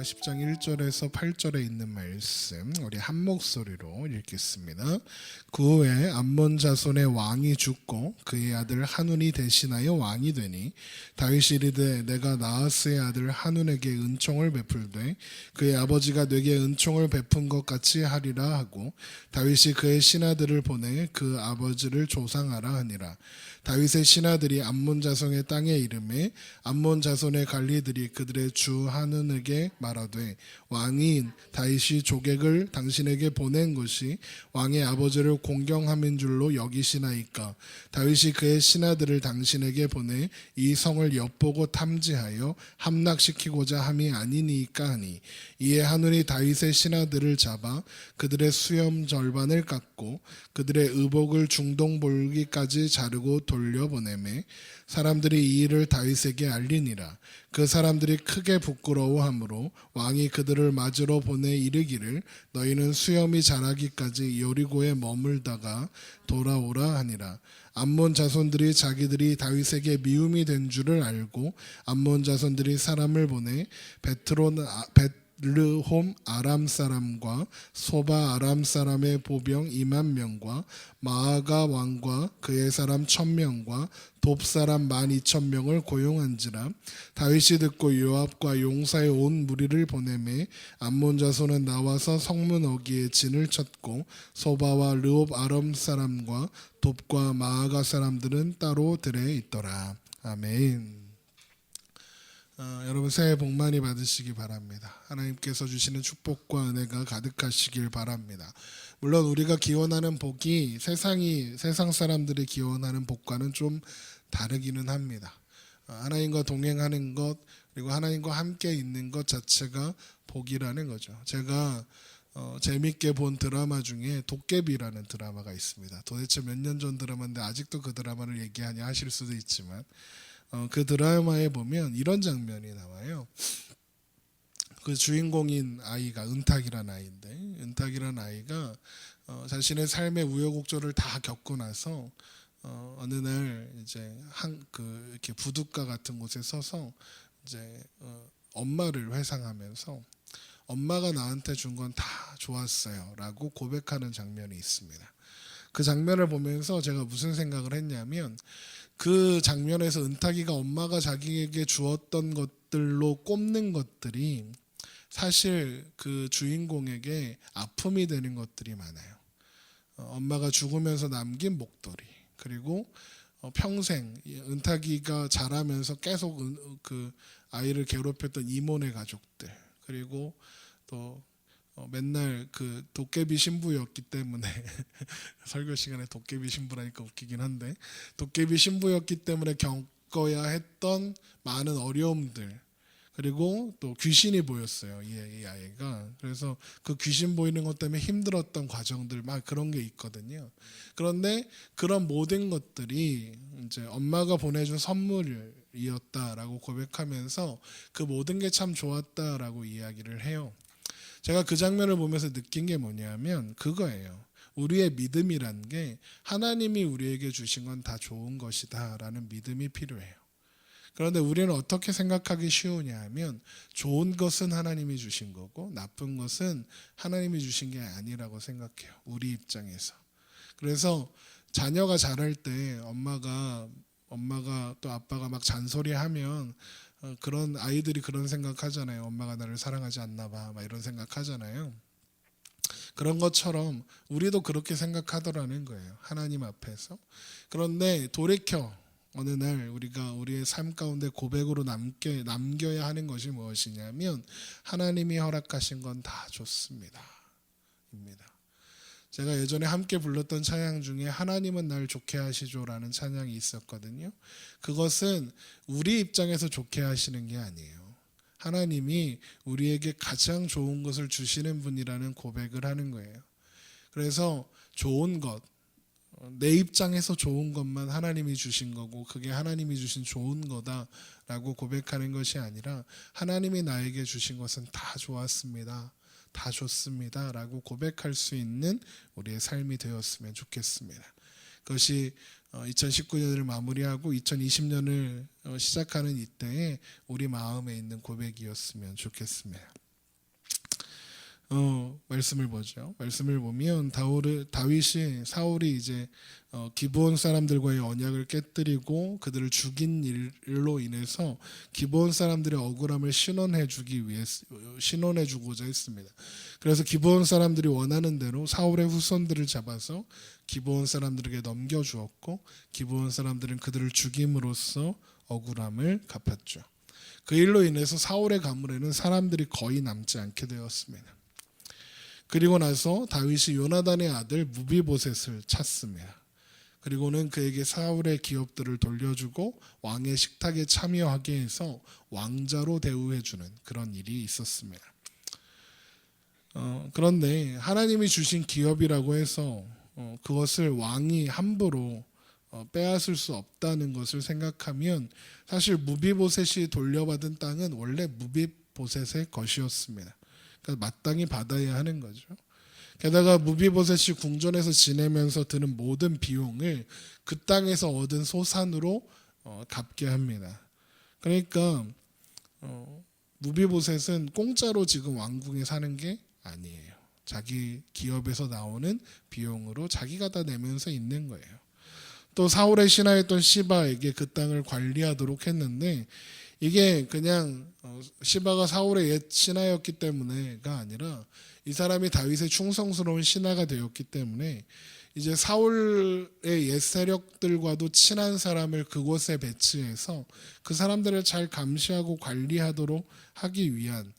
제가 10장 1절에서 8절에 있는 말씀 우리 한 목소리로 읽겠습니다. 그 후에 암몬 자손의 왕이 죽고 그의 아들 한운이 대신하여 왕이 되니 다윗이 이르되 내가 나하스의 아들 한운에게 은총을 베풀되 그의 아버지가 내게 은총을 베푼 것 같이 하리라 하고 다윗이 그의 신하들을 보내 그 아버지를 조상하라 하니라. 다윗의 신하들이 암몬 자손의 땅에 이름에 암몬 자손의 관리들이 그들의 주 한운에게 말하되 왕이 다윗이 조객을 당신에게 보낸 것이 왕의 아버지를 공경함인 줄로 여기시나이까. 다윗이 그의 신하들을 당신에게 보내 이 성을 엿보고 탐지하여 함락시키고자 함이 아니니까 하니 이에 한운이 다윗의 신하들을 잡아 그들의 수염 절반을 깎고 그들의 의복을 중동볼기까지 자르고 돌려보내매 사람들이 이 일을 다윗에게 알리니라. 그 사람들이 크게 부끄러워하므로 왕이 그들을 맞으러 보내 이르기를 너희는 수염이 자라기까지 여리고에 머물다가 돌아오라 하니라. 암몬 자손들이 자기들이 다윗에게 미움이 된 줄을 알고 암몬 자손들이 사람을 보내 르홈 아람 사람과 소바 아람 사람의 보병 2만 명과 마아가 왕과 그의 사람 1,000명과 돕 사람 12,000명을 고용한지라. 다윗이 듣고 요압과 용사의 온 무리를 보내매 암몬 자손은 나와서 성문 어귀에 진을 쳤고 소바와 르홉 아람 사람과 돕과 마아가 사람들은 따로 들에 있더라. 아멘. 여러분 새해 복 많이 받으시기 바랍니다. 하나님께서 주시는 축복과 은혜가 가득하시길 바랍니다. 물론 우리가 기원하는 복이 세상 사람들이 기원하는 복과는 좀 다르기는 합니다. 하나님과 동행하는 것 그리고 하나님과 함께 있는 것 자체가 복이라는 거죠. 제가 재밌게 본 드라마 중에 도깨비라는 드라마가 있습니다. 도대체 몇 년 전 드라마인데 아직도 그 드라마를 얘기하냐 하실 수도 있지만 그 드라마에 보면 이런 장면이 나와요. 그 주인공인 아이가 은탁이라는 아이인데 은탁이라는 아이가 자신의 삶의 우여곡절을 다 겪고 나서 어느 날 이제 이렇게 부둣가 같은 곳에 서서 이제 엄마를 회상하면서 엄마가 나한테 준 건 다 좋았어요라고 고백하는 장면이 있습니다. 그 장면을 보면서 제가 무슨 생각을 했냐면 그 장면에서 은탁이가 엄마가 자기에게 주었던 것들로 꼽는 것들이 사실 그 주인공에게 아픔이 되는 것들이 많아요. 엄마가 죽으면서 남긴 목도리 그리고 평생 은탁이가 자라면서 계속 그 아이를 괴롭혔던 이모네 가족들 그리고 또 맨날 그 도깨비 신부였기 때문에 설교 시간에 도깨비 신부라니까 웃기긴 한데 도깨비 신부였기 때문에 겪어야 했던 많은 어려움들 그리고 또 귀신이 보였어요. 이 아이가. 그래서 그 귀신 보이는 것 때문에 힘들었던 과정들 막 그런 게 있거든요. 그런데 그런 모든 것들이 이제 엄마가 보내준 선물이었다라고 고백하면서 그 모든 게 참 좋았다라고 이야기를 해요. 제가 그 장면을 보면서 느낀 게 뭐냐면 그거예요. 우리의 믿음이란 게 하나님이 우리에게 주신 건 다 좋은 것이다 라는 믿음이 필요해요. 그런데 우리는 어떻게 생각하기 쉬우냐 하면 좋은 것은 하나님이 주신 거고 나쁜 것은 하나님이 주신 게 아니라고 생각해요. 우리 입장에서. 그래서 자녀가 자랄 때 엄마가 또 아빠가 막 잔소리하면 그런 아이들이 그런 생각하잖아요. 엄마가 나를 사랑하지 않나 봐. 막 이런 생각하잖아요. 그런 것처럼 우리도 그렇게 생각하더라는 거예요. 하나님 앞에서. 그런데 돌이켜 어느 날 우리가 우리의 삶 가운데 고백으로 남겨야 하는 것이 무엇이냐면 하나님이 허락하신 건 다 좋습니다. 입니다. 제가 예전에 함께 불렀던 찬양 중에 하나님은 날 좋게 하시죠라는 찬양이 있었거든요. 그것은 우리 입장에서 좋게 하시는 게 아니에요. 하나님이 우리에게 가장 좋은 것을 주시는 분이라는 고백을 하는 거예요. 그래서 좋은 것, 내 입장에서 좋은 것만 하나님이 주신 거고 그게 하나님이 주신 좋은 거다라고 고백하는 것이 아니라 하나님이 나에게 주신 것은 다 좋았습니다. 다 좋습니다 라고 고백할 수 있는 우리의 삶이 되었으면 좋겠습니다. 그것이 2019년을 마무리하고 2020년을 시작하는 이때에 우리 마음에 있는 고백이었으면 좋겠습니다. 말씀을 보죠. 말씀을 보면 다윗이 사울이 이제 기브온 사람들과의 언약을 깨뜨리고 그들을 죽인 일로 인해서 기브온 사람들의 억울함을 신원해주고자 했습니다. 그래서 기브온 사람들이 원하는 대로 사울의 후손들을 잡아서 기브온 사람들에게 넘겨주었고 기브온 사람들은 그들을 죽임으로써 억울함을 갚았죠. 그 일로 인해서 사울의 가문에는 사람들이 거의 남지 않게 되었습니다. 그리고 나서 다윗이 요나단의 아들 무비보셋을 찾습니다. 그리고는 그에게 사울의 기업들을 돌려주고 왕의 식탁에 참여하게 해서 왕자로 대우해주는 그런 일이 있었습니다. 그런데 하나님이 주신 기업이라고 해서 그것을 왕이 함부로 빼앗을 수 없다는 것을 생각하면 사실 무비보셋이 돌려받은 땅은 원래 무비보셋의 것이었습니다. 그러니까 마땅히 받아야 하는 거죠. 게다가 무비보셋이 궁전에서 지내면서 드는 모든 비용을 그 땅에서 얻은 소산으로 갚게 합니다. 그러니까 무비보셋은 공짜로 지금 왕궁에 사는 게 아니에요. 자기 기업에서 나오는 비용으로 자기가 다 내면서 있는 거예요. 또 사울의 신하였던 시바에게 그 땅을 관리하도록 했는데 이게 그냥 시바가 사울의 옛 신하였기 때문에가 아니라 이 사람이 다윗의 충성스러운 신하가 되었기 때문에 이제 사울의 옛 세력들과도 친한 사람을 그곳에 배치해서 그 사람들을 잘 감시하고 관리하도록 하기 위한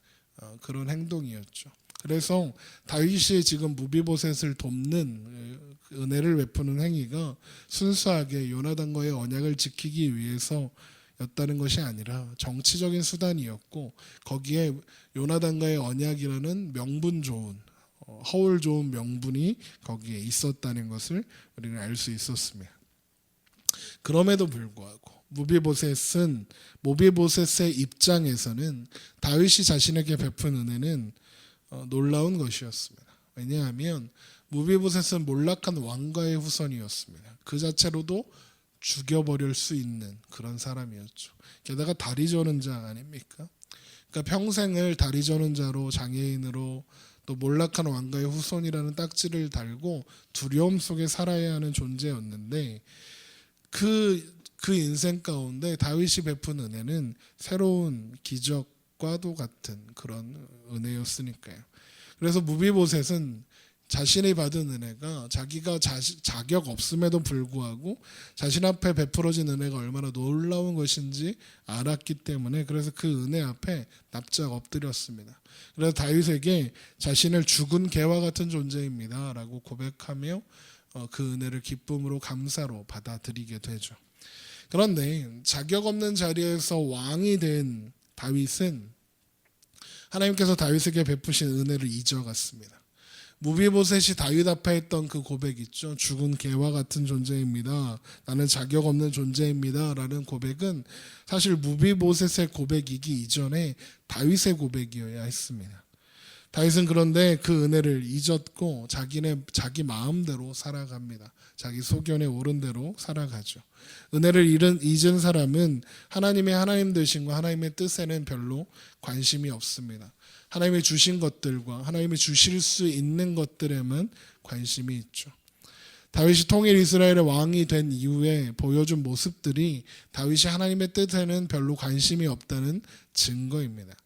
그런 행동이었죠. 그래서 다윗이 지금 무비보셋을 돕는 은혜를 베푸는 행위가 순수하게 요나단과의 언약을 지키기 위해서였다는 것이 아니라 정치적인 수단이었고 거기에 요나단과의 언약이라는 명분 좋은 허울 좋은 명분이 거기에 있었다는 것을 우리는 알 수 있었습니다. 그럼에도 불구하고 무비보셋의 입장에서는 다윗이 자신에게 베푼 은혜는 놀라운 것이었습니다. 왜냐하면 무비보셋은 몰락한 왕가의 후손이었습니다. 그 자체로도 죽여버릴 수 있는 그런 사람이었죠. 게다가 다리 저는 자 아닙니까? 그러니까 평생을 다리 저는 자로 장애인으로 또 몰락한 왕가의 후손이라는 딱지를 달고 두려움 속에 살아야 하는 존재였는데 그 인생 가운데 다윗이 베푼 은혜는 새로운 기적과도 같은 그런 은혜였으니까요. 그래서 무비보셋은 자신이 받은 은혜가 자기가 자격 없음에도 불구하고 자신 앞에 베풀어진 은혜가 얼마나 놀라운 것인지 알았기 때문에 그래서 그 은혜 앞에 납작 엎드렸습니다. 그래서 다윗에게 자신을 죽은 개와 같은 존재입니다 라고 고백하며 그 은혜를 기쁨으로 감사로 받아들이게 되죠. 그런데 자격 없는 자리에서 왕이 된 다윗은 하나님께서 다윗에게 베푸신 은혜를 잊어갔습니다. 무비보셋이 다윗 앞에 했던 그 고백 있죠. 죽은 개와 같은 존재입니다. 나는 자격 없는 존재입니다. 라는 고백은 사실 무비보셋의 고백이기 이전에 다윗의 고백이어야 했습니다. 다윗은 그런데 그 은혜를 잊었고 자기 마음대로 살아갑니다. 자기 소견에 오른 대로 살아가죠. 은혜를 잊은 사람은 하나님의 하나님 되심과 하나님의 뜻에는 별로 관심이 없습니다. 하나님이 주신 것들과 하나님이 주실 수 있는 것들에만 관심이 있죠. 다윗이 통일 이스라엘의 왕이 된 이후에 보여준 모습들이 다윗이 하나님의 뜻에는 별로 관심이 없다는 증거입니다.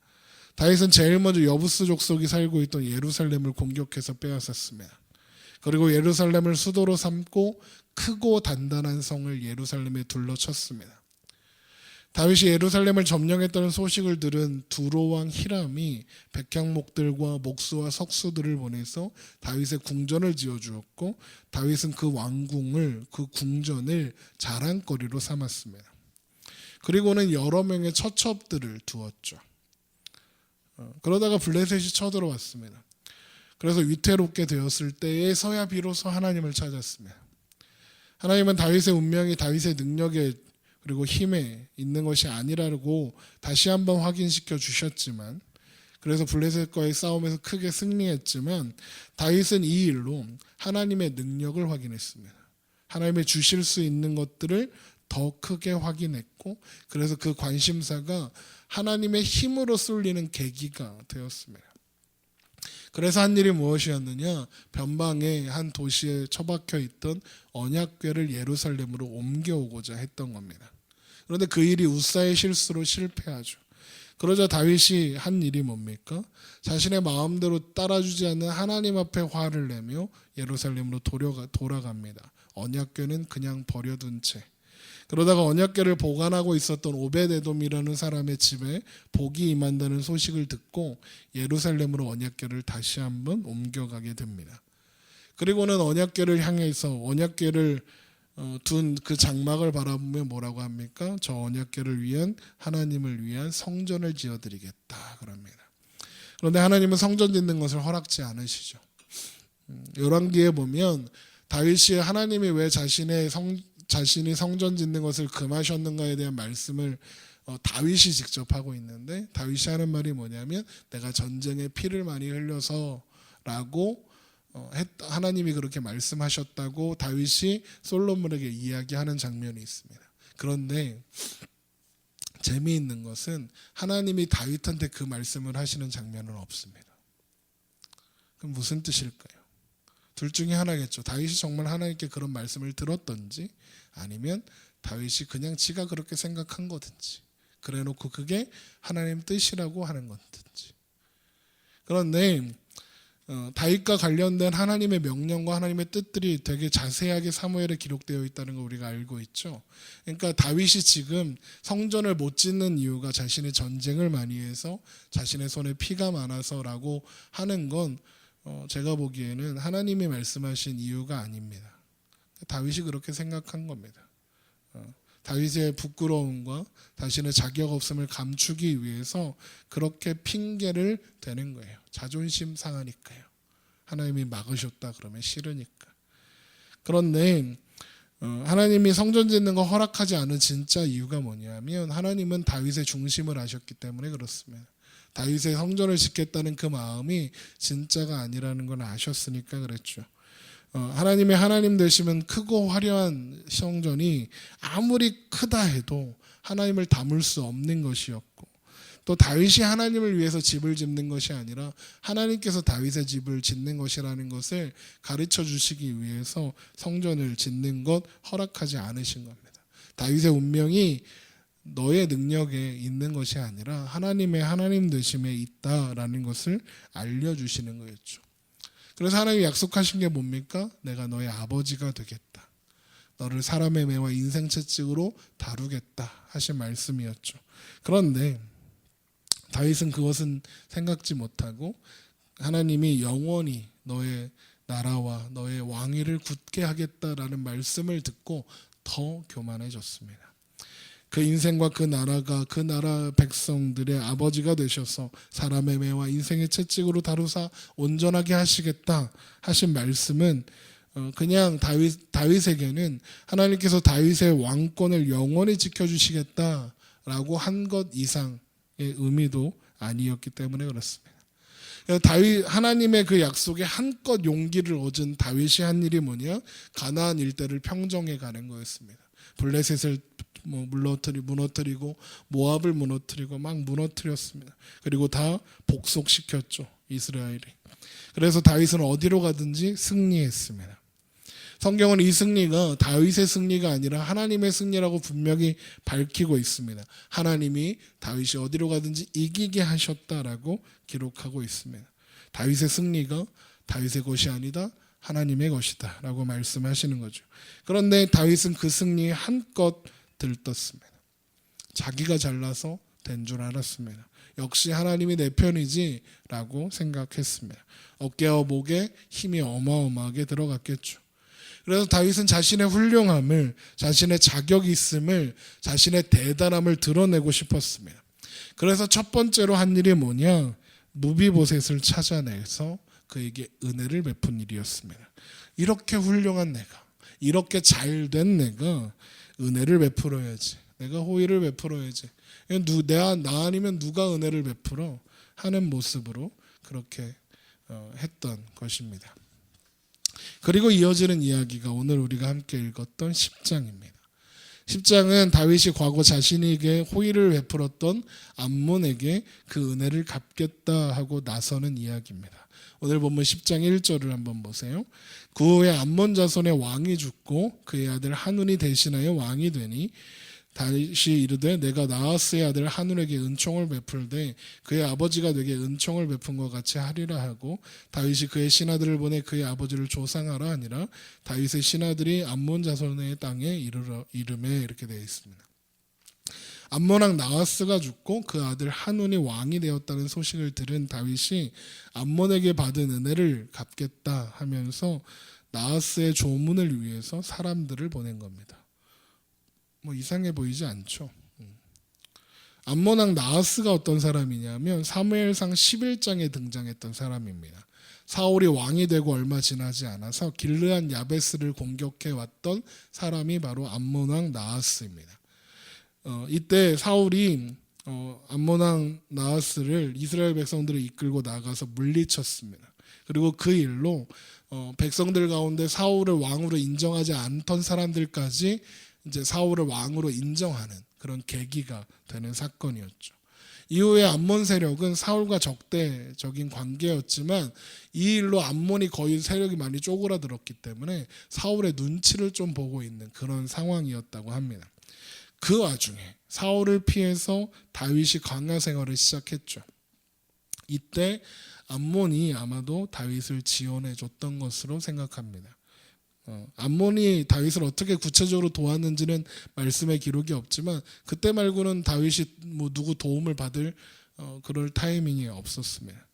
다윗은 제일 먼저 여부스 족속이 살고 있던 예루살렘을 공격해서 빼앗았습니다. 그리고 예루살렘을 수도로 삼고 크고 단단한 성을 예루살렘에 둘러쳤습니다. 다윗이 예루살렘을 점령했다는 소식을 들은 두로왕 히람이 백향목들과 목수와 석수들을 보내서 다윗의 궁전을 지어주었고 다윗은 그 왕궁을 그 궁전을 자랑거리로 삼았습니다. 그리고는 여러 명의 처첩들을 두었죠. 그러다가 블레셋이 쳐들어왔습니다. 그래서 위태롭게 되었을 때에서야 비로소 하나님을 찾았습니다. 하나님은 다윗의 운명이 다윗의 능력에 그리고 힘에 있는 것이 아니라고 다시 한번 확인시켜 주셨지만 그래서 블레셋과의 싸움에서 크게 승리했지만 다윗은 이 일로 하나님의 능력을 확인했습니다. 하나님의 주실 수 있는 것들을 더 크게 확인했고 그래서 그 관심사가 하나님의 힘으로 쏠리는 계기가 되었습니다. 그래서 한 일이 무엇이었느냐? 변방의 한 도시에 처박혀 있던 언약궤를 예루살렘으로 옮겨오고자 했던 겁니다. 그런데 그 일이 우사의 실수로 실패하죠. 그러자 다윗이 한 일이 뭡니까? 자신의 마음대로 따라주지 않는 하나님 앞에 화를 내며 예루살렘으로 돌아갑니다. 언약궤는 그냥 버려둔 채. 그러다가 언약궤를 보관하고 있었던 오벳에돔이라는 사람의 집에 복이 임한다는 소식을 듣고 예루살렘으로 언약궤를 다시 한번 옮겨가게 됩니다. 그리고는 언약궤를 향해서 언약궤를 둔 그 장막을 바라보며 뭐라고 합니까? 저 언약궤를 위한 하나님을 위한 성전을 지어드리겠다 그럽니다. 그런데 하나님은 성전 짓는 것을 허락지 않으시죠. 열왕기에 보면 다윗이 하나님이 왜 자신이 성전 짓는 것을 금하셨는가에 대한 말씀을 다윗이 직접 하고 있는데, 다윗이 하는 말이 뭐냐면 내가 전쟁에 피를 많이 흘려서라고 하나님이 그렇게 말씀하셨다고 다윗이 솔로몬에게 이야기하는 장면이 있습니다. 그런데 재미있는 것은 하나님이 다윗한테 그 말씀을 하시는 장면은 없습니다. 그럼 무슨 뜻일까요? 둘 중에 하나겠죠. 다윗이 정말 하나님께 그런 말씀을 들었던지, 아니면 다윗이 그냥 지가 그렇게 생각한 거든지, 그래놓고 그게 하나님 뜻이라고 하는 건지. 그런데 다윗과 관련된 하나님의 명령과 하나님의 뜻들이 되게 자세하게 사무엘에 기록되어 있다는 걸 우리가 알고 있죠. 그러니까 다윗이 지금 성전을 못 짓는 이유가 자신의 전쟁을 많이 해서 자신의 손에 피가 많아서라고 하는 건 제가 보기에는 하나님이 말씀하신 이유가 아닙니다. 다윗이 그렇게 생각한 겁니다. 다윗의 부끄러움과 자신의 자격 없음을 감추기 위해서 그렇게 핑계를 대는 거예요. 자존심 상하니까요. 하나님이 막으셨다 그러면 싫으니까. 그런데 하나님이 성전 짓는 거 허락하지 않은 진짜 이유가 뭐냐면 하나님은 다윗의 중심을 아셨기 때문에 그렇습니다. 다윗의 성전을 짓겠다는 그 마음이 진짜가 아니라는 걸 아셨으니까 그랬죠. 하나님의 하나님 되시면 크고 화려한 성전이 아무리 크다 해도 하나님을 담을 수 없는 것이었고, 또 다윗이 하나님을 위해서 집을 짓는 것이 아니라 하나님께서 다윗의 집을 짓는 것이라는 것을 가르쳐 주시기 위해서 성전을 짓는 것 허락하지 않으신 겁니다. 다윗의 운명이 너의 능력에 있는 것이 아니라 하나님의 하나님 되심에 있다라는 것을 알려주시는 거였죠. 그래서 하나님이 약속하신 게 뭡니까? 내가 너의 아버지가 되겠다. 너를 사람의 매와 인생 채찍으로 다루겠다 하신 말씀이었죠. 그런데 다윗은 그것은 생각지 못하고 하나님이 영원히 너의 나라와 너의 왕위를 굳게 하겠다라는 말씀을 듣고 더 교만해졌습니다. 그 인생과 그 나라가 그 나라 백성들의 아버지가 되셔서 사람의 매와 인생의 채찍으로 다루사 온전하게 하시겠다 하신 말씀은 그냥 다윗에게는 하나님께서 다윗의 왕권을 영원히 지켜주시겠다라고 한 것 이상의 의미도 아니었기 때문에 그렇습니다. 하나님의 그 약속에 한껏 용기를 얻은 다윗이 한 일이 뭐냐? 가나안 일대를 평정해 가는 거였습니다. 블레셋을 무너뜨리고 모압을 무너뜨리고 막 무너뜨렸습니다. 그리고 다 복속시켰죠, 이스라엘이. 그래서 다윗은 어디로 가든지 승리했습니다. 성경은 이 승리가 다윗의 승리가 아니라 하나님의 승리라고 분명히 밝히고 있습니다. 하나님이 다윗이 어디로 가든지 이기게 하셨다라고 기록하고 있습니다. 다윗의 승리가 다윗의 것이 아니다, 하나님의 것이다 라고 말씀하시는 거죠. 그런데 다윗은 그 승리에 한껏 들떴습니다. 자기가 잘나서 된 줄 알았습니다. 역시 하나님이 내 편이지 라고 생각했습니다. 어깨와 목에 힘이 어마어마하게 들어갔겠죠. 그래서 다윗은 자신의 훌륭함을, 자신의 자격이 있음을, 자신의 대단함을 드러내고 싶었습니다. 그래서 첫 번째로 한 일이 뭐냐? 무비보셋을 찾아내서 그에게 은혜를 베푼 일이었습니다. 이렇게 훌륭한 내가, 이렇게 잘된 내가 은혜를 베풀어야지, 내가 호의를 베풀어야지, 나 아니면 누가 은혜를 베풀어 하는 모습으로 그렇게 했던 것입니다. 그리고 이어지는 이야기가 오늘 우리가 함께 읽었던 10장입니다. 10장은 다윗이 과거 자신에게 호의를 베풀었던 암몬에게 그 은혜를 갚겠다 하고 나서는 이야기입니다. 오늘 본문 10장 1절을 한번 보세요. 그 후에 암몬 자손의 왕이 죽고 그의 아들 한운이 대신하여 왕이 되니 다윗이 이르되 내가 나하스의 아들 한운에게 은총을 베풀되 그의 아버지가 내게 은총을 베푼 것 같이 하리라 하고 다윗이 그의 신하들을 보내 그의 아버지를 조상하라 하니라. 다윗의 신하들이 암몬 자손의 땅에 이름에 이렇게 되어 있습니다. 암몬 왕 나하스가 죽고 그 아들 한운이 왕이 되었다는 소식을 들은 다윗이 암몬에게 받은 은혜를 갚겠다 하면서 나하스의 조문을 위해서 사람들을 보낸 겁니다. 뭐 이상해 보이지 않죠. 암몬 왕 나하스가 어떤 사람이냐면 사무엘상 11장에 등장했던 사람입니다. 사울이 왕이 되고 얼마 지나지 않아서 길르앗 야베스를 공격해 왔던 사람이 바로 암몬 왕 나하스입니다. 이때 사울이 암몬 왕 나하스를 이스라엘 백성들을 이끌고 나가서 물리쳤습니다. 그리고 그 일로 백성들 가운데 사울을 왕으로 인정하지 않던 사람들까지 이제 사울을 왕으로 인정하는 그런 계기가 되는 사건이었죠. 이후에 암몬 세력은 사울과 적대적인 관계였지만 이 일로 암몬이 거의 세력이 많이 쪼그라들었기 때문에 사울의 눈치를 좀 보고 있는 그런 상황이었다고 합니다. 그 와중에 사울을 피해서 다윗이 광야 생활을 시작했죠. 이때 암몬이 아마도 다윗을 지원해 줬던 것으로 생각합니다. 암몬이 다윗을 어떻게 구체적으로 도왔는지는 말씀에 기록이 없지만 그때 말고는 다윗이 뭐 누구 도움을 받을 그럴 타이밍이 없었습니다.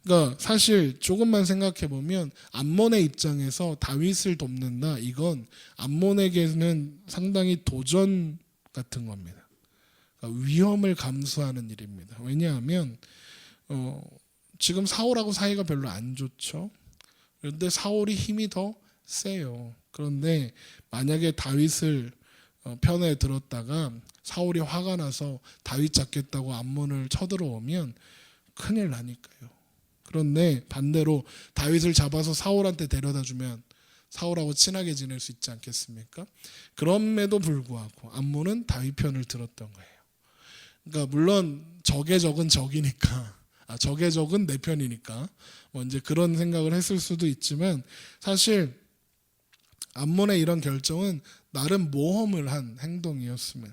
그러니까 사실 조금만 생각해 보면 암몬의 입장에서 다윗을 돕는다, 이건 암몬에게는 상당히 도전 같은 겁니다. 그러니까 위험을 감수하는 일입니다. 왜냐하면 지금 사울하고 사이가 별로 안 좋죠. 그런데 사울이 힘이 더 세요. 그런데 만약에 다윗을 편에 들었다가 사울이 화가 나서 다윗 잡겠다고 암몬을 쳐들어오면 큰일 나니까요. 그런데 반대로 다윗을 잡아서 사울한테 데려다 주면 사울하고 친하게 지낼 수 있지 않겠습니까? 그럼에도 불구하고 암몬은 다윗 편을 들었던 거예요. 그러니까 물론 적의 적은 적이니까, 적의 적은 내 편이니까 뭐 이제 그런 생각을 했을 수도 있지만 사실 암몬의 이런 결정은 나름 모험을 한 행동이었습니다.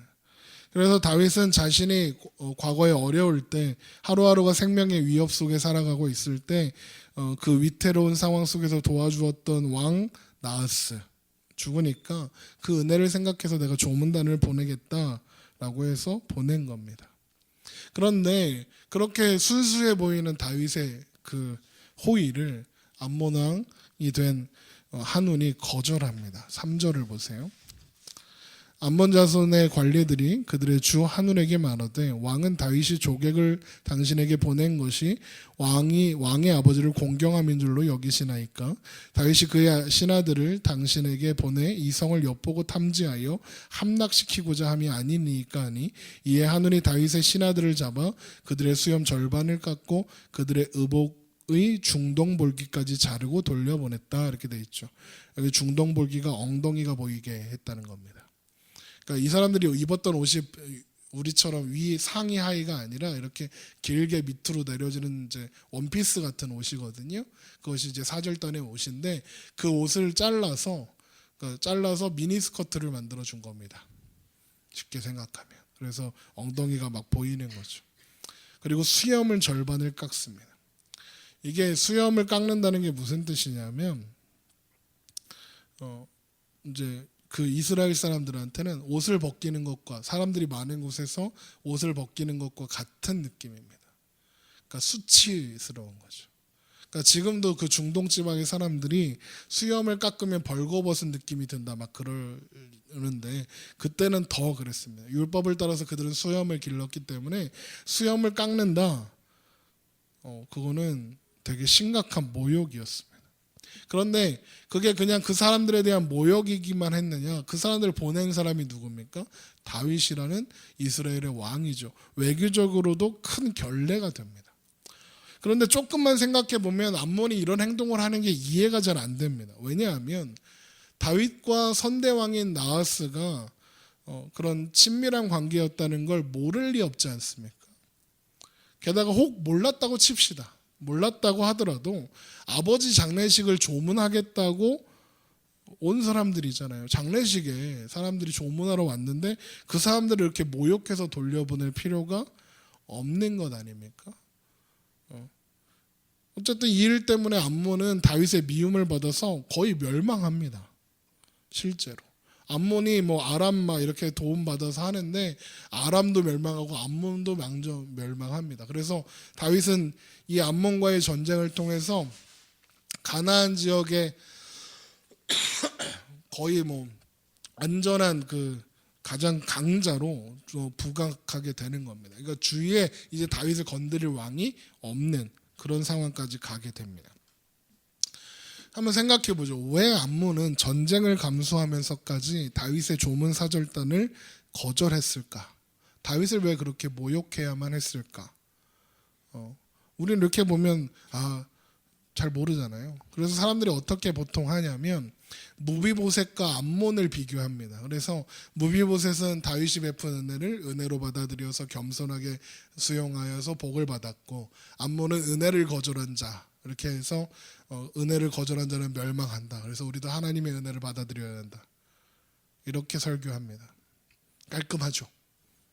그래서 다윗은 자신이 과거에 어려울 때 하루하루가 생명의 위협 속에 살아가고 있을 때 그 위태로운 상황 속에서 도와주었던 왕 나하스 죽으니까 그 은혜를 생각해서 내가 조문단을 보내겠다라고 해서 보낸 겁니다. 그런데 그렇게 순수해 보이는 다윗의 그 호의를 암몬 왕이 된 한운이 거절합니다. 3절을 보세요. 암몬 자손의 관리들이 그들의 주 한운에게 말하되 왕은 다윗이 조객을 당신에게 보낸 것이 왕의 아버지를 공경함인 줄로 여기시나이까? 다윗이 그의 신하들을 당신에게 보내 이 성을 엿보고 탐지하여 함락시키고자 함이 아니니까 하니 이에 한운이 다윗의 신하들을 잡아 그들의 수염 절반을 깎고 그들의 의복의 중동볼기까지 자르고 돌려보냈다, 이렇게 돼 있죠. 여기 중동볼기가 엉덩이가 보이게 했다는 겁니다. 그러니까 이 사람들이 입었던 옷이 우리처럼 위 상의 하의가 아니라 이렇게 길게 밑으로 내려지는 이제 원피스 같은 옷이거든요. 그것이 이제 사절단의 옷인데 그 옷을 잘라서 미니스커트를 만들어 준 겁니다. 쉽게 생각하면. 그래서 엉덩이가 막 보이는 거죠. 그리고 수염을 절반을 깎습니다. 이게 수염을 깎는다는 게 무슨 뜻이냐면 이제 그 이스라엘 사람들한테는 옷을 벗기는 것과 사람들이 많은 곳에서 옷을 벗기는 것과 같은 느낌입니다. 그러니까 수치스러운 거죠. 그러니까 지금도 그 중동 지방의 사람들이 수염을 깎으면 벌거벗은 느낌이 든다 막 그러는데 그때는 더 그랬습니다. 율법을 따라서 그들은 수염을 길렀기 때문에 수염을 깎는다. 그거는 되게 심각한 모욕이었습니다. 그런데 그게 그냥 그 사람들에 대한 모욕이기만 했느냐? 그 사람들을 보낸 사람이 누굽니까? 다윗이라는 이스라엘의 왕이죠. 외교적으로도 큰 결례가 됩니다. 그런데 조금만 생각해 보면 암몬이 이런 행동을 하는 게 이해가 잘 안 됩니다. 왜냐하면 다윗과 선대왕인 나하스가 그런 친밀한 관계였다는 걸 모를 리 없지 않습니까? 게다가 혹 몰랐다고 칩시다. 몰랐다고 하더라도 아버지 장례식을 조문하겠다고 온 사람들이잖아요. 장례식에 사람들이 조문하러 왔는데 그 사람들을 이렇게 모욕해서 돌려보낼 필요가 없는 것 아닙니까? 어쨌든 이 일 때문에 암몬은 다윗의 미움을 받아서 거의 멸망합니다. 실제로 암몬이 뭐 아람 막 이렇게 도움 받아서 하는데 아람도 멸망하고 암몬도 멸망합니다. 그래서 다윗은 이 암몬과의 전쟁을 통해서 가나안 지역에 거의 뭐 안전한 그 가장 강자로 부각하게 되는 겁니다. 그러니까 주위에 이제 다윗을 건드릴 왕이 없는 그런 상황까지 가게 됩니다. 한번 생각해 보죠. 왜 암몬은 전쟁을 감수하면서까지 다윗의 조문 사절단을 거절했을까? 다윗을 왜 그렇게 모욕해야만 했을까? 우리는 이렇게 보면 잘 모르잖아요. 그래서 사람들이 어떻게 보통 하냐면 무비보셋과 암몬을 비교합니다. 그래서 무비보셋은 다윗이 베푼 은혜를 은혜로 받아들여서 겸손하게 수용하여서 복을 받았고, 암몬은 은혜를 거절한 자, 이렇게 해서 은혜를 거절한 자는 멸망한다. 그래서 우리도 하나님의 은혜를 받아들여야 한다. 이렇게 설교합니다. 깔끔하죠.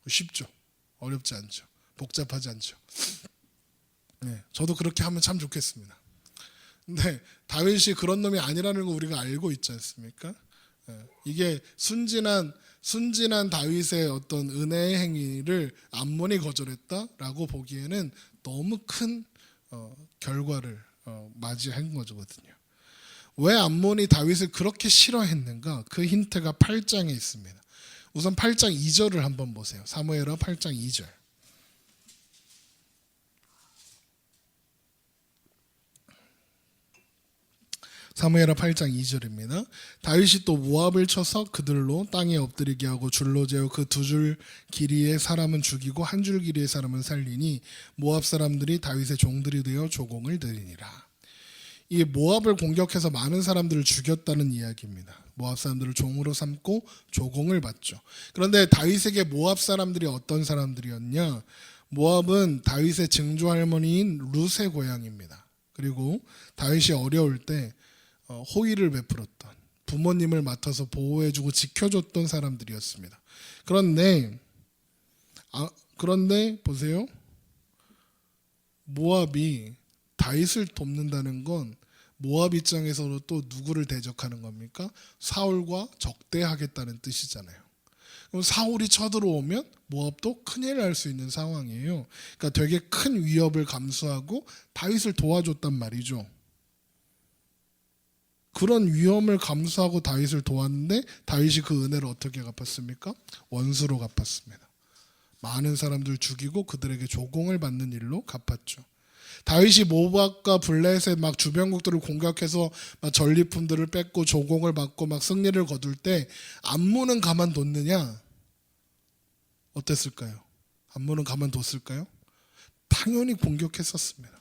쉽죠. 어렵지 않죠. 복잡하지 않죠. 네, 저도 그렇게 하면 참 좋겠습니다. 근데 다윗이 그런 놈이 아니라는 거 우리가 알고 있지 않습니까? 이게 순진한 다윗의 어떤 은혜의 행위를 암몬이 거절했다라고 보기에는 너무 큰 결과를 맞이한 거거든요. 왜 암몬이 다윗을 그렇게 싫어했는가? 그 힌트가 8장에 있습니다. 우선 8장 2절을 한번 보세요. 사무엘하 8장 2절. 사무엘하 8장 2절입니다. 다윗이 또 모압을 쳐서 그들로 땅에 엎드리게 하고 줄로 재어 그 두 줄 길이의 사람은 죽이고 한 줄 길이의 사람은 살리니 모압 사람들이 다윗의 종들이 되어 조공을 드리니라. 이 모압을 공격해서 많은 사람들을 죽였다는 이야기입니다. 모압 사람들을 종으로 삼고 조공을 받죠. 그런데 다윗에게 모압 사람들이 어떤 사람들이었냐? 모압은 다윗의 증조 할머니인 룻의 고향입니다. 그리고 다윗이 어려울 때 호의를 베풀었던, 부모님을 맡아서 보호해주고 지켜줬던 사람들이었습니다. 그런데 보세요. 모압이 다윗을 돕는다는 건 모압 입장에서도 또 누구를 대적하는 겁니까? 사울과 적대하겠다는 뜻이잖아요. 그럼 사울이 쳐들어오면 모압도 큰일 날 수 있는 상황이에요. 그러니까 되게 큰 위협을 감수하고 다윗을 도와줬단 말이죠. 그런 위험을 감수하고 다윗을 도왔는데 다윗이 그 은혜를 어떻게 갚았습니까? 원수로 갚았습니다. 많은 사람들 죽이고 그들에게 조공을 받는 일로 갚았죠. 다윗이 모압과 블레셋 막 주변국들을 공격해서 막 전리품들을 뺏고 조공을 받고 막 승리를 거둘 때 암몬은 가만뒀느냐? 어땠을까요? 암몬은 가만뒀을까요? 당연히 공격했었습니다.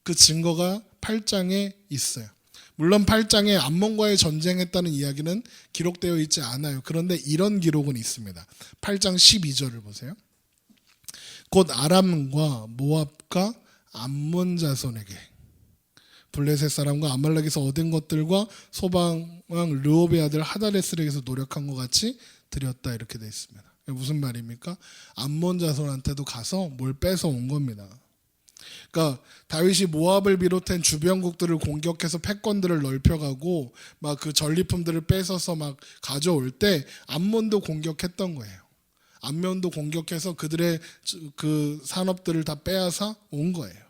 그 증거가 8장에 있어요. 물론 8장에 암몬과의 전쟁했다는 이야기는 기록되어 있지 않아요. 그런데 이런 기록은 있습니다. 8장 12절을 보세요. 곧 아람과 모압과 암몬 자손에게 블레셋 사람과 아말렉에서 얻은 것들과 소방 왕 르홉의 아들 하다레스에게서 노력한 것 같이 드렸다, 이렇게 되어 있습니다. 무슨 말입니까? 암몬 자손한테도 가서 뭘 뺏어 온 겁니다. 그러니까 다윗이 모압을 비롯한 주변국들을 공격해서 패권들을 넓혀가고 막 그 전리품들을 뺏어서 막 가져올 때 암몬도 공격했던 거예요. 암몬도 공격해서 그들의 그 산업들을 다 빼앗아 온 거예요.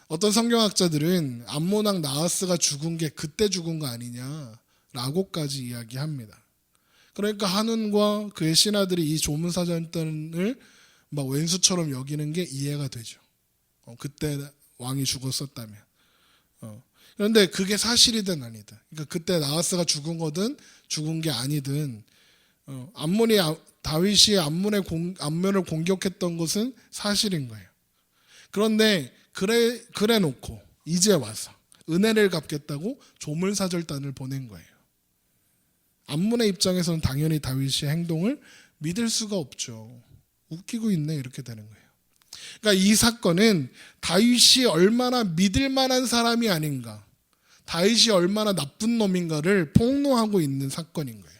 어떤 성경학자들은 암몬 왕 나하스가 죽은 게 그때 죽은 거 아니냐라고까지 이야기합니다. 그러니까 한운과 그의 신하들이 이 조문사절단을 막 왼수처럼 여기는 게 이해가 되죠. 그때 왕이 죽었었다면. 그런데 그게 사실이든 아니든, 그러니까 그때 나하스가 죽은 거든 죽은 게 아니든, 다윗이 암몬을 공격했던 것은 사실인 거예요. 그런데 그래 놓고 이제 와서 은혜를 갚겠다고 조문사절단을 보낸 거예요. 암몬의 입장에서는 당연히 다윗의 행동을 믿을 수가 없죠. 웃기고 있네 이렇게 되는 거예요. 그러니까 이 사건은 다윗이 얼마나 믿을 만한 사람이 아닌가, 다윗이 얼마나 나쁜 놈인가를 폭로하고 있는 사건인 거예요.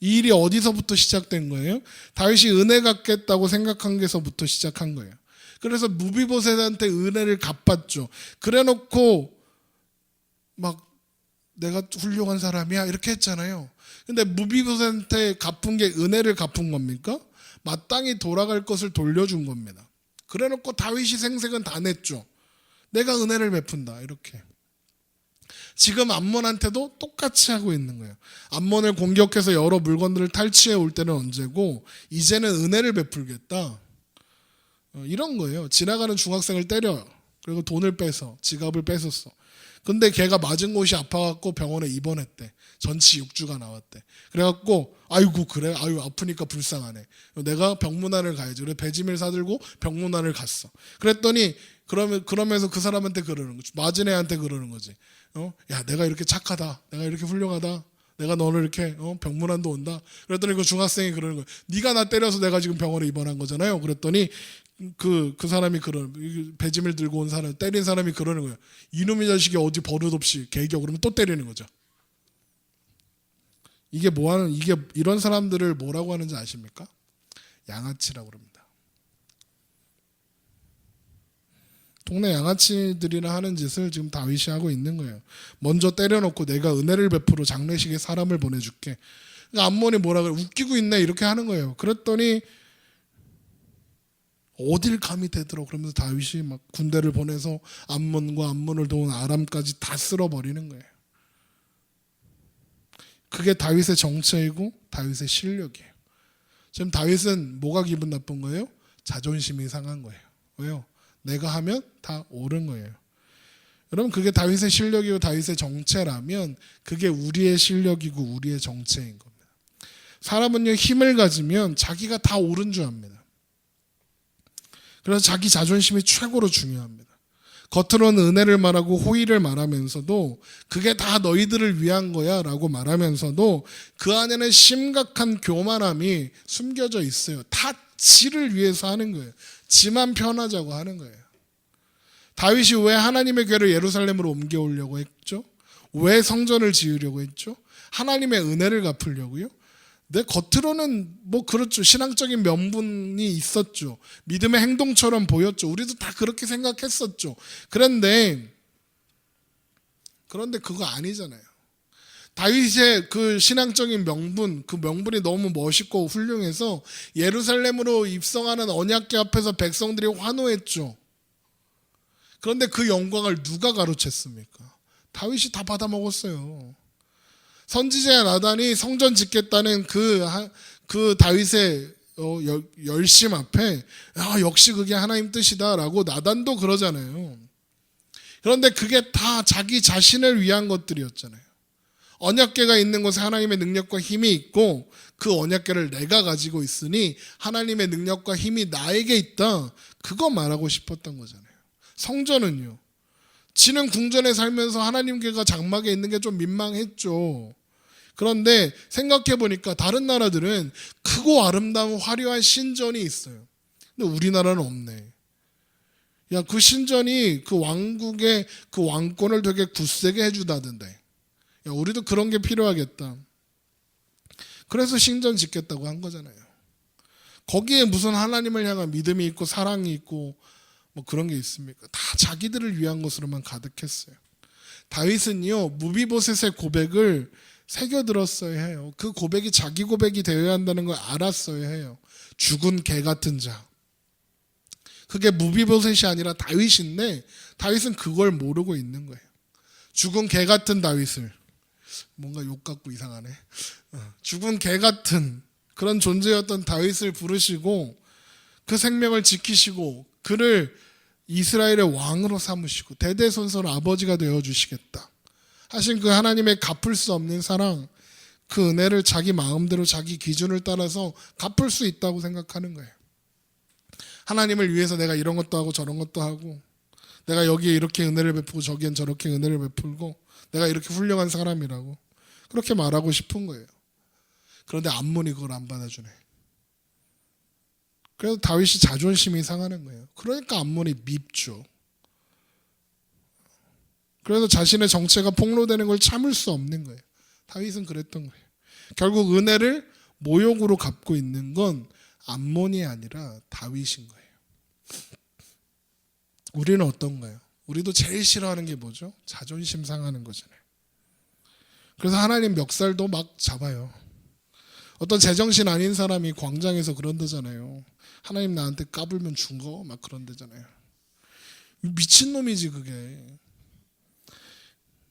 이 일이 어디서부터 시작된 거예요? 다윗이 은혜 갚겠다고 생각한 게서부터 시작한 거예요. 그래서 무비보셋한테 은혜를 갚았죠. 그래놓고 막 내가 훌륭한 사람이야 이렇게 했잖아요. 근데 무비보셋한테 갚은 게 은혜를 갚은 겁니까? 마땅히 돌아갈 것을 돌려준 겁니다. 그래놓고 다윗이 생색은 다 냈죠. 내가 은혜를 베푼다 이렇게. 지금 암몬한테도 똑같이 하고 있는 거예요. 암몬을 공격해서 여러 물건들을 탈취해 올 때는 언제고, 이제는 은혜를 베풀겠다 이런 거예요. 지나가는 중학생을 때려, 그리고 돈을 뺏어, 지갑을 뺏었어. 근데 걔가 맞은 곳이 아파갖고 병원에 입원했대. 전치 6주가 나왔대. 그래갖고 아이고 그래? 아유 아프니까 불쌍하네. 내가 병문안을 가야지. 그래 배지밀 사들고 병문안을 갔어. 그랬더니 그러면서 그 사람한테 그러는 거지. 맞은 애한테 그러는 거지. 야 내가 이렇게 착하다. 내가 이렇게 훌륭하다. 내가 너를 이렇게 병문안도 온다. 그랬더니 그 중학생이 그러는 거야. 네가 나 때려서 내가 지금 병원에 입원한 거잖아요. 그랬더니 그 사람이 배지밀 들고 온 사람, 때린 사람이 그러는 거예요. 이놈의 자식이 어디 버릇없이 개겨. 그러면 또 때리는 거죠. 이게 이런 사람들을 뭐라고 하는지 아십니까? 양아치라고 그럽니다. 동네 양아치들이나 하는 짓을 지금 다윗이 하고 있는 거예요. 먼저 때려놓고 내가 은혜를 베풀어 장례식에 사람을 보내줄게. 그러니까 암몬이 뭐라 그래? 웃기고 있네 이렇게 하는 거예요. 그랬더니 어딜 감히 대들어. 그러면서 다윗이 막 군대를 보내서 암몬과 암몬을 도운 아람까지 다 쓸어버리는 거예요. 그게 다윗의 정체이고 다윗의 실력이에요. 지금 다윗은 뭐가 기분 나쁜 거예요? 자존심이 상한 거예요. 왜요? 내가 하면 다 옳은 거예요. 여러분 그게 다윗의 실력이고 다윗의 정체라면 그게 우리의 실력이고 우리의 정체인 겁니다. 사람은요 힘을 가지면 자기가 다 옳은 줄 압니다. 그래서 자기 자존심이 최고로 중요합니다. 겉으로는 은혜를 말하고 호의를 말하면서도 그게 다 너희들을 위한 거야 라고 말하면서도 그 안에는 심각한 교만함이 숨겨져 있어요. 다 지를 위해서 하는 거예요. 지만 편하자고 하는 거예요. 다윗이 왜 하나님의 궤를 예루살렘으로 옮겨오려고 했죠? 왜 성전을 지으려고 했죠? 하나님의 은혜를 갚으려고요? 내 겉으로는 뭐 그렇죠. 신앙적인 명분이 있었죠. 믿음의 행동처럼 보였죠. 우리도 다 그렇게 생각했었죠. 그런데 그거 아니잖아요. 다윗의 그 신앙적인 명분, 그 명분이 너무 멋있고 훌륭해서 예루살렘으로 입성하는 언약궤 앞에서 백성들이 환호했죠. 그런데 그 영광을 누가 가로챘습니까? 다윗이 다 받아먹었어요. 선지자 나단이 성전 짓겠다는 그 다윗의 열심 앞에 역시 그게 하나님 뜻이다라고 나단도 그러잖아요. 그런데 그게 다 자기 자신을 위한 것들이었잖아요. 언약궤가 있는 곳에 하나님의 능력과 힘이 있고 그 언약궤를 내가 가지고 있으니 하나님의 능력과 힘이 나에게 있다. 그거 말하고 싶었던 거잖아요. 성전은요. 지는 궁전에 살면서 하나님께가 장막에 있는 게 좀 민망했죠. 그런데 생각해 보니까 다른 나라들은 크고 아름다운 화려한 신전이 있어요. 근데 우리나라는 없네. 야, 그 신전이 그 왕국의 그 왕권을 되게 굳세게 해주다던데. 야, 우리도 그런 게 필요하겠다. 그래서 신전 짓겠다고 한 거잖아요. 거기에 무슨 하나님을 향한 믿음이 있고 사랑이 있고 뭐 그런 게 있습니까? 다 자기들을 위한 것으로만 가득했어요. 다윗은요 무비보셋의 고백을 새겨들었어야 해요. 그 고백이 자기 고백이 되어야 한다는 걸 알았어야 해요. 죽은 개 같은 자. 그게 무비보셋이 아니라 다윗인데 다윗은 그걸 모르고 있는 거예요. 죽은 개 같은 다윗을, 뭔가 욕 같고 이상하네. 죽은 개 같은 그런 존재였던 다윗을 부르시고 그 생명을 지키시고 그를 이스라엘의 왕으로 삼으시고 대대손손 아버지가 되어주시겠다 하신 그 하나님의 갚을 수 없는 사랑, 그 은혜를 자기 마음대로 자기 기준을 따라서 갚을 수 있다고 생각하는 거예요. 하나님을 위해서 내가 이런 것도 하고 저런 것도 하고 내가 여기에 이렇게 은혜를 베푸고 저기엔 저렇게 은혜를 베풀고 내가 이렇게 훌륭한 사람이라고 그렇게 말하고 싶은 거예요. 그런데 암몬이 그걸 안 받아주네. 그래서 다윗이 자존심이 상하는 거예요. 그러니까 암몬이 밉죠. 그래서 자신의 정체가 폭로되는 걸 참을 수 없는 거예요. 다윗은 그랬던 거예요. 결국 은혜를 모욕으로 갚고 있는 건 암몬이 아니라 다윗인 거예요. 우리는 어떤가요? 우리도 제일 싫어하는 게 뭐죠? 자존심 상하는 거잖아요. 그래서 하나님 멱살도 막 잡아요. 어떤 제정신 아닌 사람이 광장에서 그런다잖아요. 하나님 나한테 까불면 죽어? 막 그런다잖아요. 미친놈이지 그게.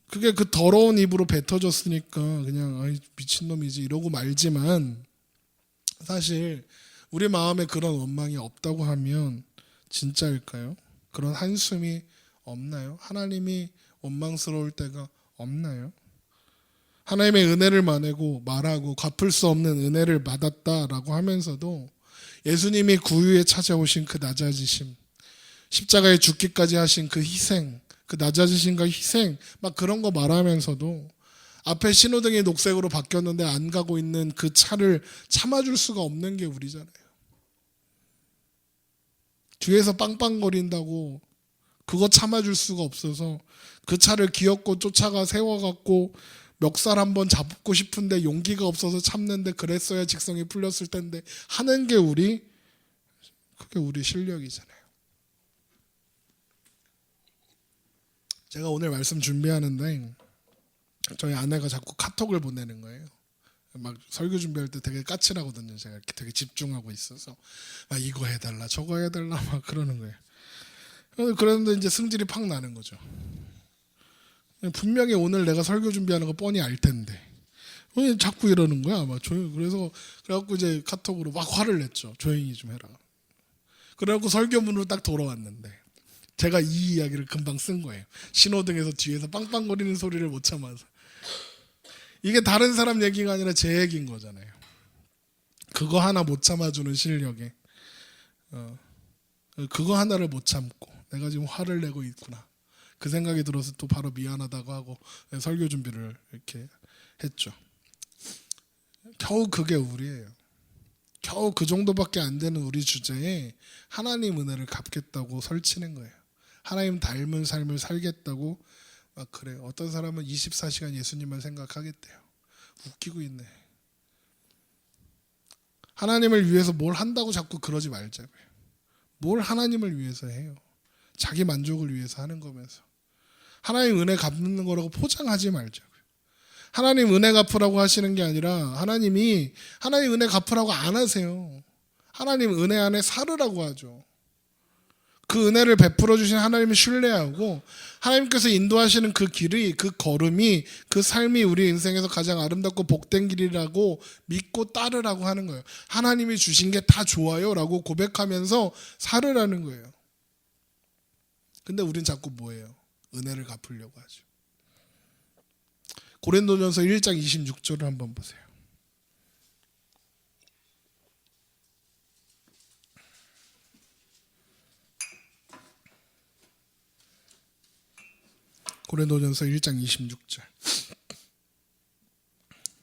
그게 그 더러운 입으로 뱉어졌으니까 그냥 아이 미친놈이지 이러고 말지만, 사실 우리 마음에 그런 원망이 없다고 하면 진짜일까요? 그런 한숨이 없나요? 하나님이 원망스러울 때가 없나요? 하나님의 은혜를 말하고 갚을 수 없는 은혜를 받았다라고 하면서도 예수님이 구유에 찾아오신 그 낮아지심, 십자가에 죽기까지 하신 그 희생, 그 낮아지심과 희생 막 그런 거 말하면서도 앞에 신호등이 녹색으로 바뀌었는데 안 가고 있는 그 차를 참아줄 수가 없는 게 우리잖아요. 뒤에서 빵빵거린다고 그거 참아줄 수가 없어서 그 차를 기어코 쫓아가 세워갖고 멱살 한번 잡고 싶은데 용기가 없어서 참는데 그랬어야 직성이 풀렸을 텐데 하는 게 그게 우리 실력이잖아요. 제가 오늘 말씀 준비하는데 저희 아내가 자꾸 카톡을 보내는 거예요. 막 설교 준비할 때 되게 까칠하거든요. 제가 이렇게 되게 집중하고 있어서 막 이거 해달라 저거 해달라 막 그러는 거예요. 그런데 이제 승질이 팍 나는 거죠. 분명히 오늘 내가 설교 준비하는 거 뻔히 알 텐데 왜 자꾸 이러는 거야? 막 그래갖고 이제 카톡으로 막 화를 냈죠. 조용히 좀 해라. 그래갖고 설교문으로 딱 돌아왔는데 제가 이 이야기를 금방 쓴 거예요. 신호등에서 뒤에서 빵빵거리는 소리를 못 참아서. 이게 다른 사람 얘기가 아니라 제 얘기인 거잖아요. 그거 하나 못 참아주는 실력에 그거 하나를 못 참고 내가 지금 화를 내고 있구나, 그 생각이 들어서 또 바로 미안하다고 하고 설교 준비를 이렇게 했죠. 겨우 그게 우리예요. 겨우 그 정도밖에 안 되는 우리 주제에 하나님 은혜를 갚겠다고 설치는 거예요. 하나님 닮은 삶을 살겠다고 막 그래요. 어떤 사람은 24시간 예수님만 생각하겠대요. 웃기고 있네. 하나님을 위해서 뭘 한다고 자꾸 그러지 말자고요. 뭘 하나님을 위해서 해요. 자기 만족을 위해서 하는 거면서 하나님 은혜 갚는 거라고 포장하지 말자고요. 하나님 은혜 갚으라고 하시는 게 아니라 하나님 은혜 갚으라고 안 하세요. 하나님 은혜 안에 살으라고 하죠. 그 은혜를 베풀어 주신 하나님을 신뢰하고 하나님께서 인도하시는 그 길이, 그 걸음이, 그 삶이 우리 인생에서 가장 아름답고 복된 길이라고 믿고 따르라고 하는 거예요. 하나님이 주신 게 다 좋아요 라고 고백하면서 살으라는 거예요. 근데 우린 자꾸 뭐예요? 은혜를 갚으려고 하죠. 고린도전서 1장 26절을 한번 보세요. 고린도전서 1장 26절.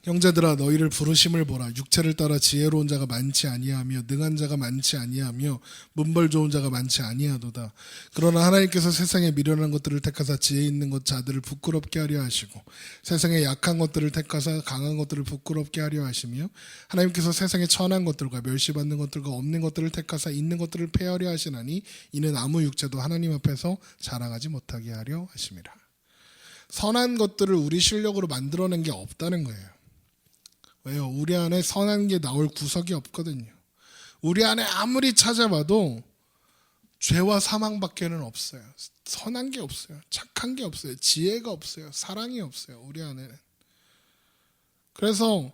형제들아 너희를 부르심을 보라. 육체를 따라 지혜로운 자가 많지 아니하며 능한 자가 많지 아니하며 문벌 좋은 자가 많지 아니하도다. 그러나 하나님께서 세상에 미련한 것들을 택하사 지혜 있는 것 자들을 부끄럽게 하려 하시고 세상에 약한 것들을 택하사 강한 것들을 부끄럽게 하려 하시며 하나님께서 세상에 천한 것들과 멸시받는 것들과 없는 것들을 택하사 있는 것들을 폐하려 하시나니 이는 아무 육체도 하나님 앞에서 자랑하지 못하게 하려 하심이라. 선한 것들을 우리 실력으로 만들어낸 게 없다는 거예요. 왜요? 우리 안에 선한 게 나올 구석이 없거든요. 우리 안에 아무리 찾아봐도 죄와 사망밖에는 없어요. 선한 게 없어요. 착한 게 없어요. 지혜가 없어요. 사랑이 없어요. 우리 안에는. 그래서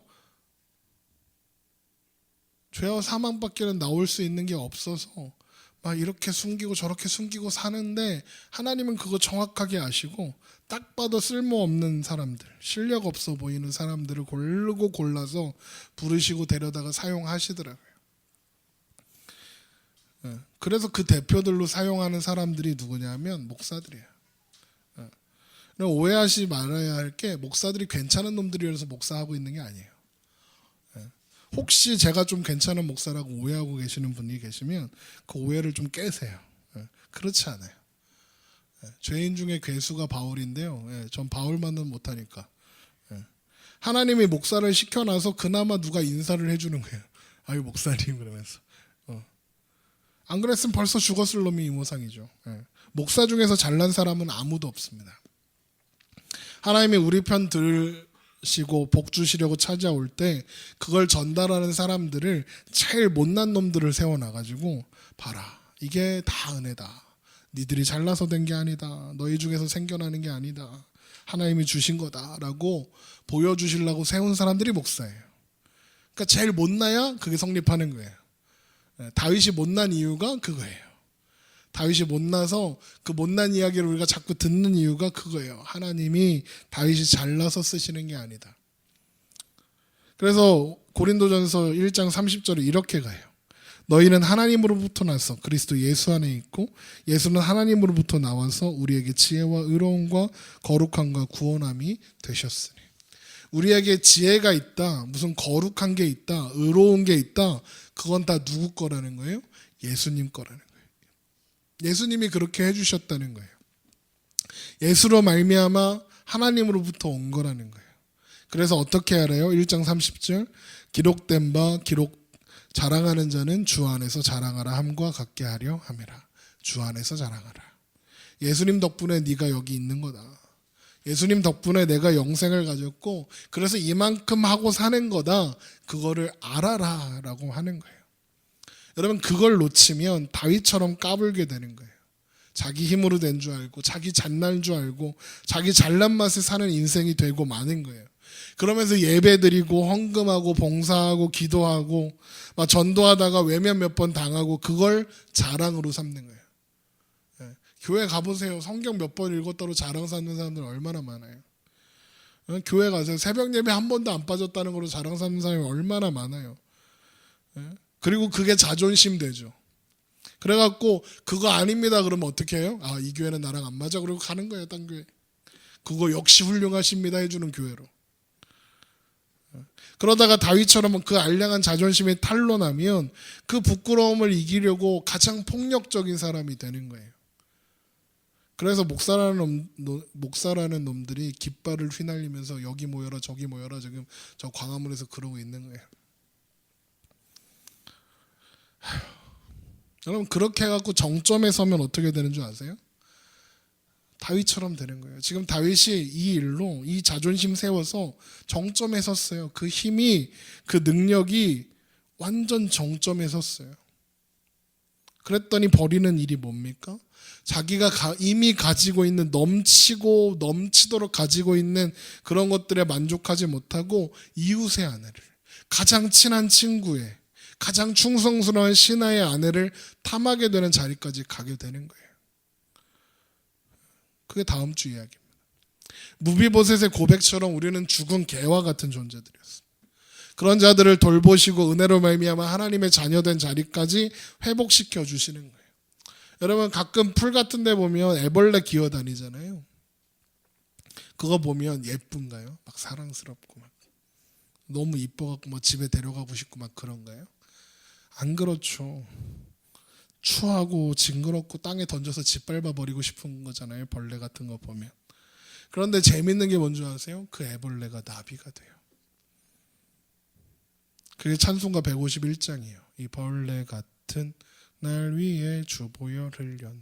죄와 사망밖에는 나올 수 있는 게 없어서 막 이렇게 숨기고 저렇게 숨기고 사는데 하나님은 그거 정확하게 아시고 딱 봐도 쓸모없는 사람들, 실력 없어 보이는 사람들을 고르고 골라서 부르시고 데려다가 사용하시더라고요. 그래서 그 대표들로 사용하는 사람들이 누구냐면 목사들이에요. 오해하지 말아야 할 게 목사들이 괜찮은 놈들이라서 목사하고 있는 게 아니에요. 혹시 제가 좀 괜찮은 목사라고 오해하고 계시는 분이 계시면 그 오해를 좀 깨세요. 그렇지 않아요. 죄인 중에 괴수가 바울인데요. 전 바울만은 못하니까. 하나님이 목사를 시켜놔서 그나마 누가 인사를 해주는 거예요. 아유 목사님 그러면서. 안 그랬으면 벌써 죽었을 놈이 이모상이죠. 목사 중에서 잘난 사람은 아무도 없습니다. 하나님이 우리 편 들으시고 복 주시려고 찾아올 때 그걸 전달하는 사람들을 제일 못난 놈들을 세워놔가지고 봐라 이게 다 은혜다. 니들이 잘나서 된 게 아니다. 너희 중에서 생겨나는 게 아니다. 하나님이 주신 거다라고 보여주시려고 세운 사람들이 목사예요. 그러니까 제일 못나야 그게 성립하는 거예요. 다윗이 못난 이유가 그거예요. 다윗이 못나서 그 못난 이야기를 우리가 자꾸 듣는 이유가 그거예요. 하나님이 다윗이 잘나서 쓰시는 게 아니다. 그래서 고린도전서 1장 30절에 이렇게 가요. 너희는 하나님으로부터 나서 그리스도 예수 안에 있고 예수는 하나님으로부터 나와서 우리에게 지혜와 의로움과 거룩함과 구원함이 되셨으니. 우리에게 지혜가 있다, 무슨 거룩한 게 있다, 의로운 게 있다, 그건 다 누구 거라는 거예요? 예수님 거라는 거예요. 예수님이 그렇게 해주셨다는 거예요. 예수로 말미암아 하나님으로부터 온 거라는 거예요. 그래서 어떻게 알아요? 1장 30절 기록된 바 자랑하는 자는 주 안에서 자랑하라 함과 같게 하려 함이라. 주 안에서 자랑하라. 예수님 덕분에 네가 여기 있는 거다. 예수님 덕분에 내가 영생을 가졌고 그래서 이만큼 하고 사는 거다. 그거를 알아라 라고 하는 거예요. 여러분 그걸 놓치면 다윗처럼 까불게 되는 거예요. 자기 힘으로 된 줄 알고 자기 잘난 줄 알고 자기 잘난 맛에 사는 인생이 되고 마는 거예요. 그러면서 예배드리고 헌금하고 봉사하고 기도하고 막 전도하다가 외면 몇 번 당하고 그걸 자랑으로 삼는 거예요. 교회 가보세요. 성경 몇 번 읽었다고 자랑 삼는 사람들 얼마나 많아요. 교회 가세요. 새벽 예배 한 번도 안 빠졌다는 걸로 자랑 삼는 사람이 얼마나 많아요. 그리고 그게 자존심 되죠. 그래갖고 그거 아닙니다 그러면 어떻게 해요? 아, 이 교회는 나랑 안 맞아 그러고 가는 거예요. 딴 교회. 그거 역시 훌륭하십니다 해주는 교회로. 그러다가 다윗처럼 그 알량한 자존심이 탄로나면 그 부끄러움을 이기려고 가장 폭력적인 사람이 되는 거예요. 그래서 목사라는 놈들이 깃발을 휘날리면서 여기 모여라 저기 모여라 지금 저 광화문에서 그러고 있는 거예요. 여러분 그렇게 해갖고 정점에 서면 어떻게 되는 줄 아세요? 다윗처럼 되는 거예요. 지금 다윗이 이 일로 이 자존심 세워서 정점에 섰어요. 그 힘이 그 능력이 완전 정점에 섰어요. 그랬더니 버리는 일이 뭡니까? 자기가 이미 가지고 있는 넘치도록 가지고 있는 그런 것들에 만족하지 못하고 이웃의 아내를 가장 친한 친구의 가장 충성스러운 신하의 아내를 탐하게 되는 자리까지 가게 되는 거예요. 그게 다음 주 이야기입니다. 무비보셋의 고백처럼 우리는 죽은 개와 같은 존재들이었습니다. 그런 자들을 돌보시고 은혜로 말미암아 하나님의 자녀된 자리까지 회복시켜 주시는 거예요. 여러분 가끔 풀 같은 데 보면 애벌레 기어다니잖아요. 그거 보면 예쁜가요? 막 사랑스럽고 막 너무 이뻐갖고 뭐 집에 데려가고 싶고 막 그런가요? 안 그렇죠. 추하고 징그럽고 땅에 던져서 짓밟아 버리고 싶은 거잖아요. 벌레 같은 거 보면. 그런데 재밌는 게 뭔지 아세요? 그 애벌레가 나비가 돼요. 그게 찬송가 151장이에요. 이 벌레 같은 날 위에 주 보혈 흘렸네.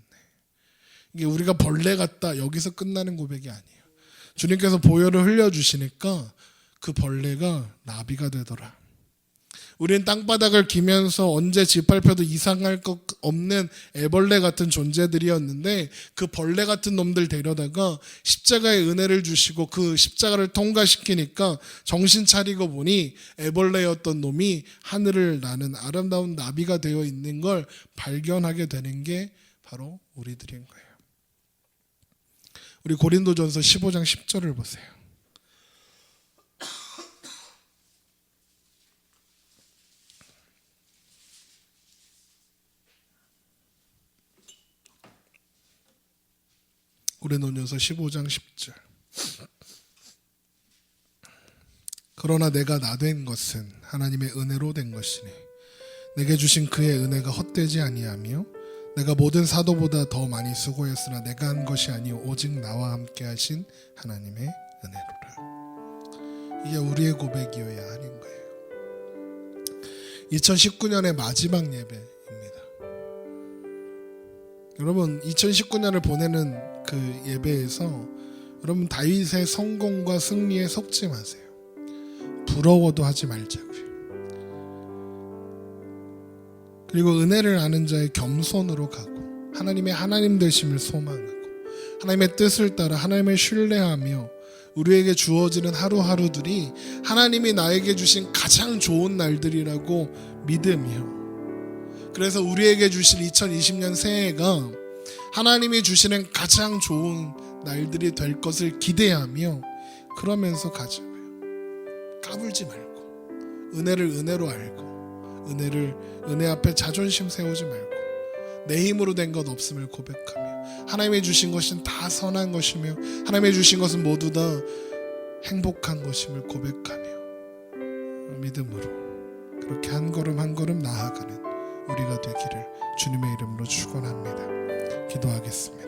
이게 우리가 벌레 같다 여기서 끝나는 고백이 아니에요. 주님께서 보혈을 흘려주시니까 그 벌레가 나비가 되더라. 우리는 땅바닥을 기면서 언제 짓밟혀도 이상할 것 없는 애벌레 같은 존재들이었는데 그 벌레 같은 놈들 데려다가 십자가의 은혜를 주시고 그 십자가를 통과시키니까 정신 차리고 보니 애벌레였던 놈이 하늘을 나는 아름다운 나비가 되어 있는 걸 발견하게 되는 게 바로 우리들인 거예요. 우리 고린도전서 15장 10절을 보세요. 고린도전서 15장 10절. 그러나 내가 나 된 것은 하나님의 은혜로 된 것이니 내게 주신 그의 은혜가 헛되지 아니하며 내가 모든 사도보다 더 많이 수고했으나 내가 한 것이 아니오 오직 나와 함께 하신 하나님의 은혜로라. 이게 우리의 고백이어야 하는 거예요. 2019년의 마지막 예배입니다. 여러분 2019년을 보내는 그 예배에서 여러분 다윗의 성공과 승리에 속지 마세요. 부러워도 하지 말자고요. 그리고 은혜를 아는 자의 겸손으로 가고 하나님의 하나님 되심을 소망하고 하나님의 뜻을 따라 하나님을 신뢰하며 우리에게 주어지는 하루하루들이 하나님이 나에게 주신 가장 좋은 날들이라고 믿으며, 그래서 우리에게 주실 2020년 새해가 하나님이 주시는 가장 좋은 날들이 될 것을 기대하며 그러면서 가자고요. 까불지 말고 은혜를 은혜로 알고 은혜 앞에 자존심 세우지 말고 내 힘으로 된 것 없음을 고백하며 하나님이 주신 것은 다 선한 것이며 하나님이 주신 것은 모두 다 행복한 것임을 고백하며 믿음으로 그렇게 한 걸음 한 걸음 나아가는 우리가 되기를 주님의 이름으로 축원합니다. 기도하겠습니다.